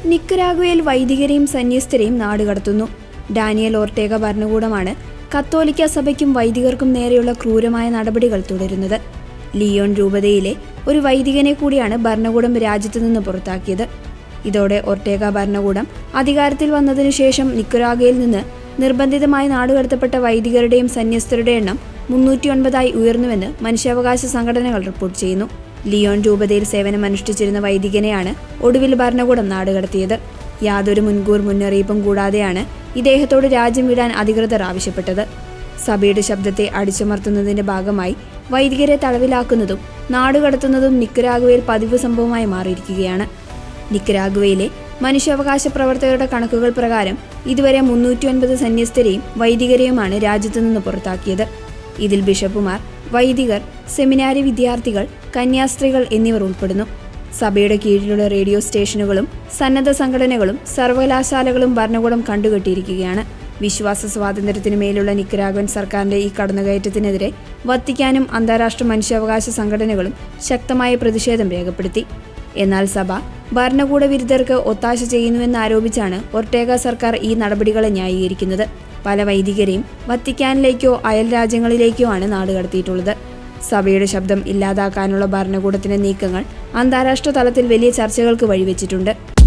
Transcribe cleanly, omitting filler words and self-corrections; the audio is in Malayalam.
നിക്കരാഗ്വയിൽ വൈദികരെയും സന്യസ്തരെയും നാടുകടത്തുന്നു. ഡാനിയൽ ഓർട്ടേഗ ഭരണകൂടമാണ് കത്തോലിക്ക സഭയ്ക്കും വൈദികർക്കും നേരെയുള്ള ക്രൂരമായ നടപടികൾ തുടരുന്നത്. ലിയോൺ രൂപതയിലെ ഒരു വൈദികനെ കൂടിയാണ് ഭരണകൂടം രാജ്യത്തു നിന്ന് പുറത്താക്കിയത്. ഇതോടെ ഓർട്ടേഗ ഭരണകൂടം അധികാരത്തിൽ വന്നതിനു ശേഷം നിക്കരാഗ്വയിൽ നിന്ന് നിർബന്ധിതമായി നാടുകടത്തപ്പെട്ട വൈദികരുടെയും സന്യസ്തരുടെ എണ്ണം 309 ഉയർന്നുവെന്ന് മനുഷ്യാവകാശ സംഘടനകൾ റിപ്പോർട്ട് ചെയ്യുന്നു. ലിയോൺ രൂപതയിൽ സേവനമനുഷ്ഠിച്ചിരുന്ന വൈദികനെയാണ് ഒടുവിൽ ഭരണകൂടം നാടുകടത്തിയത്. യാതൊരു മുൻകൂർ മുന്നറിയിപ്പും കൂടാതെയാണ് ഇദ്ദേഹത്തോട് രാജ്യം വിടാൻ അധികൃതർ ആവശ്യപ്പെട്ടത്. സഭയുടെ ശബ്ദത്തെ അടിച്ചമർത്തുന്നതിന്റെ ഭാഗമായി വൈദികരെ തടവിലാക്കുന്നതും നാടുകടത്തുന്നതും നിക്കരാഗ്വയിൽ പതിവ് സംഭവമായി മാറിയിരിക്കുകയാണ്. നിക്കരാഗ്വയിലെ മനുഷ്യാവകാശ പ്രവർത്തകരുടെ കണക്കുകൾ പ്രകാരം ഇതുവരെ 309 സന്യസ്തരെയും വൈദികരെയുമാണ് രാജ്യത്തു നിന്ന് പുറത്താക്കിയത്. ഇതിൽ ബിഷപ്പുമാർ, വൈദികർ, സെമിനാരി വിദ്യാർത്ഥികൾ, കന്യാസ്ത്രീകൾ എന്നിവർ ഉൾപ്പെടുന്നു. സഭയുടെ കീഴിലുള്ള റേഡിയോ സ്റ്റേഷനുകളും സന്നദ്ധ സംഘടനകളും സർവകലാശാലകളും ഭരണകൂടം കണ്ടുകെട്ടിയിരിക്കുകയാണ്. വിശ്വാസ സ്വാതന്ത്ര്യത്തിനു മേലുള്ള നിക്കരാഗ്വൻ സർക്കാരിന്റെ ഈ കടന്നുകയറ്റത്തിനെതിരെ വത്തിക്കാനും അന്താരാഷ്ട്ര മനുഷ്യാവകാശ സംഘടനകളും ശക്തമായ പ്രതിഷേധം രേഖപ്പെടുത്തി. എന്നാൽ സഭ ഭരണകൂട വിരുദ്ധർക്ക് ഒത്താശ ചെയ്യുന്നുവെന്നാരോപിച്ചാണ് ഒർട്ടേഗ സർക്കാർ ഈ നടപടികളെ ന്യായീകരിക്കുന്നത്. പല വൈദികരെയും വത്തിക്കാനിലേക്കോ അയൽ രാജ്യങ്ങളിലേക്കോ ആണ് നാടുകടത്തിയിട്ടുള്ളത്. സഭയുടെ ശബ്ദം ഇല്ലാതാക്കാനുള്ള ഭരണകൂടത്തിന്റെ നീക്കങ്ങൾ അന്താരാഷ്ട്ര തലത്തിൽ വലിയ ചർച്ചകൾക്ക് വഴിവെച്ചിട്ടുണ്ട്.